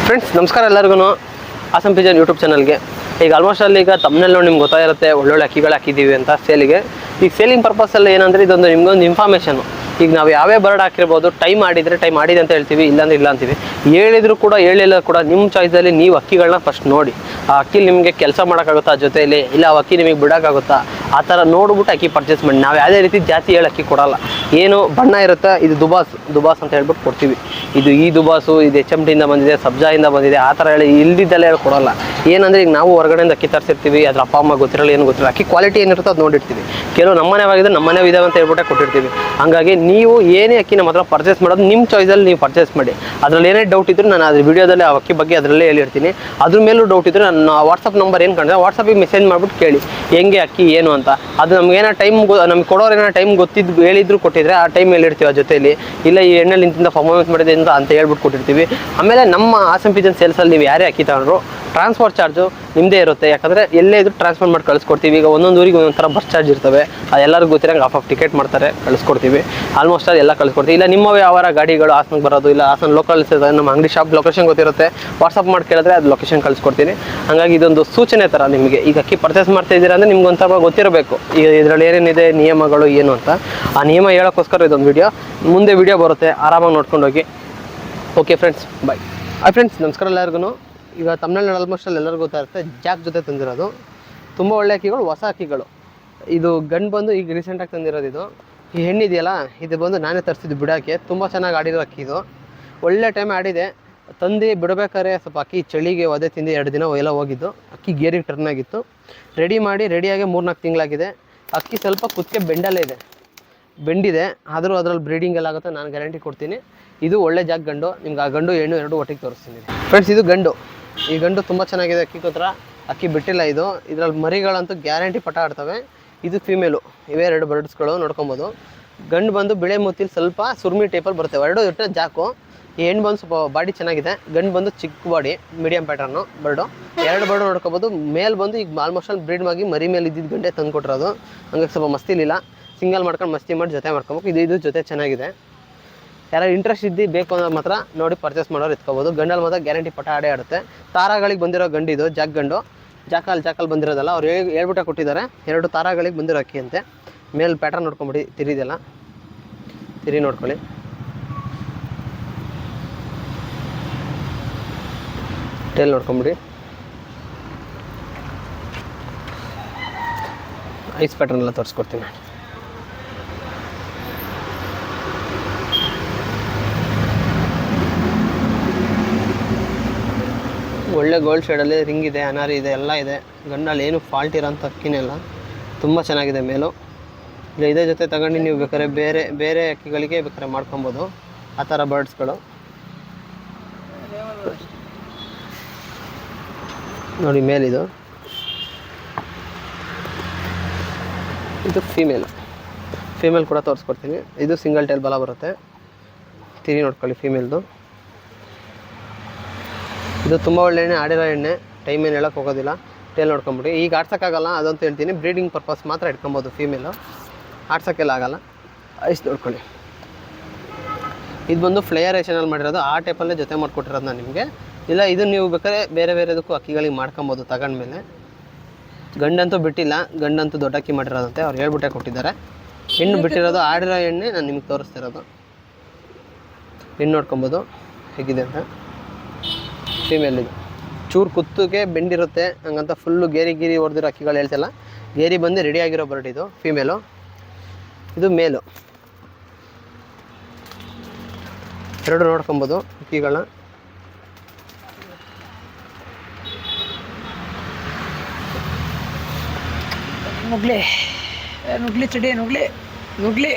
Friends ನಮಸ್ಕಾರ ಎಲ್ಲರಿಗೂ awesome Pigeon YouTube ಚಾನಲ್ಗೆ. ಈಗ ಆಲ್ಮೋಸ್ಟ್ ಅಲ್ಲಿ ಈಗ ತಮ್ಮನೆಲ್ಲ ನಿಮ್ಗೆ ಗೊತ್ತಾಗಿರುತ್ತೆ ಒಳ್ಳೊಳ್ಳೆ ಅಕ್ಕಿಗಳು ಹಾಕಿದ್ದೀವಿ ಅಂತ ಸೇಲಿಗೆ. ಈಗ ಸೇಲಿಂಗ್ ಪರ್ಪಸಲ್ಲಿ ಏನಂದರೆ ಇದೊಂದು ನಿಮ್ಗೊಂದು ಇನ್ಫಾರ್ಮೇಷನು. ಈಗ ನಾವು ಯಾವೇ ಬರ್ಡ್ ಹಾಕಿರ್ಬೋದು, ಟೈಮ್ ಆಡಿದರೆ ಟೈಮ್ ಆಡಿದೆ ಅಂತ ಹೇಳ್ತೀವಿ, ಇಲ್ಲಾಂದ್ರೆ ಇಲ್ಲ ಅಂತೀವಿ. ಹೇಳಿದ್ರು ಕೂಡ ಹೇಳಿಲ್ಲ ಕೂಡ ನಿಮ್ಮ ಚಾಯ್ಸಲ್ಲಿ ನೀವು ಅಕ್ಕಿಗಳನ್ನ ಫಸ್ಟ್ ನೋಡಿ. ಆ ಅಕ್ಕಿ ನಿಮಗೆ ಕೆಲಸ ಮಾಡೋಕ್ಕಾಗುತ್ತಾ ಜೊತೆಯಲ್ಲಿ, ಇಲ್ಲ ಆ ಅಕ್ಕಿ ನಿಮಗೆ ಬಿಡೋಕ್ಕಾಗುತ್ತಾ, ಆ ಥರ ನೋಡ್ಬಿಟ್ಟು ಅಕ್ಕಿ ಪರ್ಚೇಸ್ ಮಾಡಿ. ನಾವು ಯಾವುದೇ ರೀತಿ ಜಾತಿ ಹೇಳಿ ಅಕ್ಕಿ ಕೊಡಲ್ಲ. ಏನು ಬಣ್ಣ ಇರುತ್ತೆ, ಇದು ದುಬಾಸ್ ಅಂತ ಹೇಳ್ಬಿಟ್ಟು ಕೊಡ್ತೀವಿ. ಇದು ಈ ದುಬಾಸು, ಇದು HMT ಬಂದಿದೆ, ಸಬ್ಜಾಯಿಂದ ಬಂದಿದೆ, ಆ ಥರ ಹೇಳಿ ಇಲ್ದಿದ್ದೆಲ್ಲ ಹೇಳಿ ಕೊಡಲ್ಲ. ಏನಂದರೆ ಈಗ ನಾವು ಹೊರಗಡೆಯಿಂದ ಅಕ್ಕಿ ತರಿಸಿರ್ತೀವಿ, ಅದ್ರ ಅಪ್ಪ ಅಮ್ಮ ಗೊತ್ತಿರಲ್ಲ, ಏನು ಗೊತ್ತಿರಲ್ಲ, ಅಕ್ಕಿ ಕ್ವಾಲಿಟಿ ಏನಿರುತ್ತೋ ಅದು ನೋಡಿರ್ತೀವಿ. ಕೆಲವು ನಮ್ಮನೆವಾಗಿದ್ದರೆ ನಮ್ಮನೆ ಇದಾವೆ ಅಂತ ಹೇಳ್ಬಿಟ್ಟೆ ಕೊಟ್ಟಿರ್ತೀವಿ. ಹಾಗಾಗಿ ನೀವು ಏನೇ ಅಕ್ಕಿ ನಮ್ಮ ಹತ್ರ ಪರ್ಚೇಸ್ ಮಾಡೋದು ನಿಮ್ಮ ಚಾಯ್ಸಲ್ಲಿ ನೀವು ಪರ್ಚೇಸ್ ಮಾಡಿ. ಅದರಲ್ಲಿ ಏನೇ ಡೌಟ್ ಇದ್ದರೂ ನಾನು ಅದ್ರ ವೀಡಿಯೋದಲ್ಲಿ ಆ ಅಕ್ಕಿ ಬಗ್ಗೆ ಅದರಲ್ಲೇ ಹೇಳಿರ್ತೀನಿ. ಅದ್ರ ಮೇಲೂ ಡೌಟ್ ಇದ್ದರೆ ನನ್ನ ವಾಟ್ಸಪ್ ನಂಬರ್ ಏನು ಕಂಡ್ರೆ ವಾಟ್ಸಪ್ಪಿಗೆ ಮೆಸೇಜ್ ಮಾಡಿಬಿಟ್ಟು ಕೇಳಿ ಹೆಂಗೆ ಅಕ್ಕಿ ಏನು ಅಂತ. ಅದು ನಮಗೇನೋ ನಮ್ಗೆ ಕೊಡೋರು ಏನೋ ಟೈಮ್ ಗೊತ್ತಿದ್ದು ಹೇಳಿದ್ರು ಕೊಟ್ಟಿದ್ರೆ ಆ ಟೈಮ್ ಹೇಳಿರ್ತೀವಿ ಆ ಜೊತೆಯಲ್ಲಿ. ಇಲ್ಲ ಈ ಎಣ್ಣೆಲಿ ಇಂತಿಂದ ಪರ್ಫಾರ್ಮೆನ್ಸ್ ಮಾಡಿದೆ ಅಂತ ಹೇಳ್ಬಿಟ್ಟು ಕೊಟ್ಟಿರ್ತೀವಿ. ಆಮೇಲೆ ನಮ್ಮ ಆಸಮ್ ಪಿಜನ್ ಸೇಲ್ಸಲ್ಲಿ ನೀವು ಯಾರೇ ಅಕ್ಕಿ ತಗೊಂಡ್ರು ಟ್ರಾನ್ಸ್ಪೋರ್ಟ್ ಚಾರ್ಜು ನಿಮ್ಮದೇ ಇರುತ್ತೆ. ಯಾಕಂದರೆ ಎಲ್ಲೇ ಇದ್ರೂ ಟ್ರಾನ್ಸ್ಫರ್ ಮಾಡಿ ಕಳಿಸ್ಕೊಡ್ತೀವಿ. ಈಗ ಒಂದೊಂದು ಊರಿಗೆ ಒಂದೊಂದು ಥರ ಬಸ್ ಚಾರ್ಜ್ ಇರ್ತವೆ, ಅದೆಲ್ಲರಿಗೂ ಗೊತ್ತಿರಂಗೆ ಆಫ್ ಟಿಕೆಟ್ ಮಾಡ್ತಾರೆ, ಕಳಿಸ್ಕೊಡ್ತೀವಿ. ಆಲ್ಮೋಸ್ಟ್ ಅದು ಎಲ್ಲ ಕಳಿಸ್ಕೊಡ್ತೀವಿ. ಇಲ್ಲ ನಿಮ್ಮ ವ್ಯವಹಾರ ಗಾಡಿಗಳು ಹಾಸನಕ್ಕೆ ಬರೋದು, ಇಲ್ಲ ಹಾಸನ ಲೋಕಲ್ ನಮ್ಮ ಅಂಗಡಿ ಶಾಪ್ ಲೊಕೇಶನ್ ಗೊತ್ತಿರುತ್ತೆ, ವಾಟ್ಸಪ್ ಮಾಡಿ ಕೇಳಿದ್ರೆ ಅದು ಲೊಕೇಶನ್ ಕಳಿಸ್ಕೊಡ್ತೀನಿ. ಹಾಗಾಗಿ ಇದೊಂದು ಸೂಚನೆ ಥರ ನಿಮಗೆ. ಈಗ ಅಕ್ಕಿ ಪರ್ಚೇಸ್ ಮಾಡ್ತಾ ಇದ್ದೀರಾ ಅಂದರೆ ನಿಮ್ಗೆ ಒಂಥರ ಗೊತ್ತಿರಬೇಕು ಈಗ ಇದರಲ್ಲಿ ಏನೇನಿದೆ ನಿಯಮಗಳು ಏನು ಅಂತ. ಆ ನಿಯಮ ಹೇಳೋಕ್ಕೋಸ್ಕರ ಇದೊಂದು ವಿಡಿಯೋ. ಮುಂದೆ ವಿಡಿಯೋ ಬರುತ್ತೆ, ಆರಾಮಾಗಿ ನೋಡ್ಕೊಂಡೋಗಿ. ಓಕೆ ಫ್ರೆಂಡ್ಸ್, ಬಾಯ್. ಫ್ರೆಂಡ್ಸ್ ನಮಸ್ಕಾರ ಎಲ್ಲರಿಗೂ. ಈಗ ತಮಿಳ್ನಾಡು ಆಲ್ಮೋಸ್ಟ್ ಎಲ್ಲರಿಗೂ ಗೊತ್ತಾಗುತ್ತೆ, ಜಾಕ್ ಜೊತೆ ತಂದಿರೋದು ತುಂಬ ಒಳ್ಳೆ ಅಕ್ಕಿಗಳು, ಹೊಸ ಅಕ್ಕಿಗಳು. ಇದು ಗಂಡು ಬಂದು ಈಗ ರೀಸೆಂಟಾಗಿ ತಂದಿರೋದು. ಇದು ಈ ಹೆಣ್ಣಿದೆಯಲ್ಲ, ಇದು ಬಂದು ನಾನೇ ತರಿಸಿದ್ದು ಬಿಡೋಕ್ಕೆ. ತುಂಬ ಚೆನ್ನಾಗಿ ಆಡಿರೋ ಅಕ್ಕಿ ಇದು, ಒಳ್ಳೆ ಟೈಮ್ ಆಡಿದೆ. ತಂದು ಬಿಡಬೇಕಾದ್ರೆ ಸ್ವಲ್ಪ ಅಕ್ಕಿ ಚಳಿಗೆ ಒದೆ ತಿಂದು 2 ದಿನ ಎಲ್ಲ ಹೋಗಿದ್ದು. ಅಕ್ಕಿ ಗೇರಿಗೆ ಟರ್ನ್ ಆಗಿತ್ತು. ರೆಡಿಯಾಗಿ 3-4 ತಿಂಗಳಾಗಿದೆ. ಅಕ್ಕಿ ಸ್ವಲ್ಪ ಕುತ್ತಿಗೆ ಬೆಂಡಿದೆ, ಆದರೂ ಅದರಲ್ಲಿ ಬ್ರೀಡಿಂಗ್ ಎಲ್ಲ ಆಗುತ್ತೆ, ನಾನು ಗ್ಯಾರಂಟಿ ಕೊಡ್ತೀನಿ. ಇದು ಒಳ್ಳೆ ಜಾಕ್ ಗಂಡು. ನಿಮ್ಗೆ ಆ ಗಂಡು ಹೆಣ್ಣು 2 ಒಟ್ಟಿಗೆ ತೋರಿಸ್ತೀನಿ ಫ್ರೆಂಡ್ಸ್. ಇದು ಗಂಡು. ಈ ಗಂಡು ತುಂಬ ಚೆನ್ನಾಗಿದೆ. ಅಕ್ಕಿ ಕೂತ್ರ ಅಕ್ಕಿ ಬಿಟ್ಟಿಲ್ಲ ಇದು. ಇದರಲ್ಲಿ ಮರಿಗಳಂತೂ ಗ್ಯಾರಂಟಿ ಪಟ ಆಡ್ತವೆ. ಇದು ಫೀಮೇಲು. ಇವೇ 2 ಬರ್ಡ್ಸ್ಗಳು ನೋಡ್ಕೊಬೋದು. ಗಂಡು ಬಂದು ಬಿಳೆ ಮೂತಿಲಿ ಸ್ವಲ್ಪ ಸುರ್ಮಿ ಟೈಪಲ್ಲಿ ಬರುತ್ತೆ. 2 ಇಟ್ಟರೆ ಜಾಕು. ಈ ಹೆಣ್ಣು ಬಂದು ಸ್ವಲ್ಪ ಬಾಡಿ ಚೆನ್ನಾಗಿದೆ. ಗಂಡು ಬಂದು ಚಿಕ್ಕ body, medium pattern bird. 2 bird ನೋಡ್ಕೊಬೋದು. ಮೇಲ್ ಬಂದು ಈಗ ಆಲ್ಮೋಸ್ಟ್ ಅಲ್ಲಿ ಬ್ರೀಡ್ ಆಗಿ ಮರಿ ಮೇಲೆ ಇದ್ದಿದ್ದು ಗಂಟೆ ತಂದು ಕೊಟ್ಟಿರೋದು. ಹಂಗಾಗಿ ಸ್ವಲ್ಪ ಮಸ್ತಿಲಿಲ್ಲ, ಸಿಂಗಲ್ ಮಾಡ್ಕೊಂಡು ಮಸ್ತಿ ಮಾಡಿ ಜೊತೆ ಮಾಡ್ಕೊಬೇಕು. ಇದು ಜೊತೆ ಚೆನ್ನಾಗಿದೆ. ಯಾರು ಇಂಟ್ರೆಸ್ಟ್ ಬೇಕು ಅನ್ನೋದು ಮಾತ್ರ ನೋಡಿ ಪರ್ಚೇಸ್ ಮಾಡೋರು ಎತ್ಕೋಬೋದು. ಗಂಡಲ್ಲಿ ಮಾತ್ರ ಗ್ಯಾರಂಟಿ ಪಟ ಆಡುತ್ತೆ. ತಾರಾಗಳಿಗೆ ಬಂದಿರೋ ಗಂಡು ಇದು, ಜಾಕ್ ಗಂಡು. ಜಾಕಲ್ಲಿ ಬಂದಿರೋದಲ್ಲ, ಅವ್ರು ಹೇಳ್ಬಿಟ್ಟೆ ಕೊಟ್ಟಿದ್ದಾರೆ. 2 ತಾರಾಗಳಿಗೆ ಬಂದಿರೋ ಅಕ್ಕಿ ಅಂತೆ. ಮೇಲೆ ಪ್ಯಾಟರ್ನ್ ನೋಡ್ಕೊಂಬಿಡಿ, ತಿರಿದೆಲ್ಲ ತಿರಿ ನೋಡ್ಕೊಳ್ಳಿ. ಟೇಲ್ ನೋಡ್ಕೊಂಬಿಡಿ. ಐಸ್ ಪ್ಯಾಟರ್ನ್ ಎಲ್ಲ ತೋರಿಸ್ಕೊಡ್ತೀನಿ ನಾನು. ಒಳ್ಳೆ ಗೋಲ್ಡ್ ಶೇಡಲ್ಲಿ ರಿಂಗ್ ಇದೆ, ಅನಾರಿ ಇದೆ, ಎಲ್ಲ ಇದೆ. ಗಂಡಲ್ಲಿ ಏನು ಫಾಲ್ಟ್ ಇರೋಂಥ ಅಕ್ಕಿನೆಲ್ಲ ತುಂಬ ಚೆನ್ನಾಗಿದೆ ಮೇಲು. ಇಲ್ಲ ಇದೇ ಜೊತೆ ತಗೊಂಡು ನೀವು ಬೇಕಾದ್ರೆ ಬೇರೆ ಅಕ್ಕಿಗಳಿಗೆ ಬೇಕಾದ್ರೆ ಮಾಡ್ಕೊಬೋದು, ಆ ಥರ ಬರ್ಡ್ಸ್ಗಳು ನೋಡಿ. ಮೇಲಿದು ಇದು ಫೀಮೇಲ್ ಕೂಡ ತೋರಿಸ್ಕೊಡ್ತೀನಿ. ಇದು ಸಿಂಗಲ್ ಟೈಲ್ ಬಲ ಬರುತ್ತೆ. ತಿರಿ ನೋಡ್ಕೊಳ್ಳಿ ಫೀಮೇಲ್ದು. ಇದು ತುಂಬ ಒಳ್ಳೆ ಎಣ್ಣೆ, ಆಡಿರೋ ಎಣ್ಣೆ. ಟೈಮ್ ಏನು ಹೇಳೋಕ್ಕೆ ಹೋಗೋದಿಲ್ಲ. ಟೇಲ್ ನೋಡ್ಕೊಂಬಿಡಿ. ಈಗ ಆಡ್ಸೋಕ್ಕಾಗಲ್ಲ ಅದಂತೂ ಹೇಳ್ತೀನಿ. ಬ್ರೀಡಿಂಗ್ ಪರ್ಪಸ್ ಮಾತ್ರ ಇಟ್ಕೊಬೋದು ಫೀಮೇಲು, ಆಡ್ಸೋಕ್ಕೆಲ್ಲ ಆಗೋಲ್ಲ. ಐಸ್ ನೋಡ್ಕೊಳ್ಳಿ. ಇದು ಬಂದು ಫ್ಲೇಯರೇಷನಲ್ಲಿ ಮಾಡಿರೋದು, ಆ ಟೈಪಲ್ಲೇ ಜೊತೆ ಮಾಡಿಕೊಟ್ಟಿರೋದು ನಾನು ನಿಮಗೆ. ಇಲ್ಲ ಇದು ನೀವು ಬೇಕಾದ್ರೆ ಬೇರೆದಕ್ಕೂ ಅಕ್ಕಿಗಳಿಗೆ ಮಾಡ್ಕೊಬೋದು ತಗೊಂಡ್ಮೇಲೆ. ಗಂಡಂತೂ ಬಿಟ್ಟಿಲ್ಲ, ಗಂಡಂತೂ ದೊಡ್ಡ ಅಕ್ಕಿ ಮಾಡಿರೋದಂತೆ, ಅವ್ರು ಹೇಳ್ಬಿಟ್ಟೆ ಕೊಟ್ಟಿದ್ದಾರೆ. ಹೆಣ್ಣು ಬಿಟ್ಟಿರೋದು, ಆಡಿರೋ ಎಣ್ಣೆ ನಾನು ನಿಮಗೆ ತೋರಿಸ್ತಿರೋದು. ಹೆಣ್ಣು ನೋಡ್ಕೊಬೋದು ಹೇಗಿದೆ ಅಂತ. ಫೀಮೇಲ್ ಇದು ಚೂರು ಕುತ್ತಿಗೆ ಬೆಂಡಿರುತ್ತೆ, ಹಂಗಂತ ಫುಲ್ಲು ಗೇರಿ ಹೊಡೆದಿರೋ ಅಕ್ಕಿಗಳು ಹೇಳ್ತಿಲ್ಲ. ಗೇರಿ ಬಂದು ರೆಡಿಯಾಗಿರೋ ಬರ್ಡ್ ಇದು ಫೀಮೇಲು. ಇದು ಮೇಲು. 2 ನೋಡ್ಕೊಬೋದು ಅಕ್ಕಿಗಳನ್ನ. ನುಗ್ಲಿ ಚಡಿ ನುಗ್ಲಿ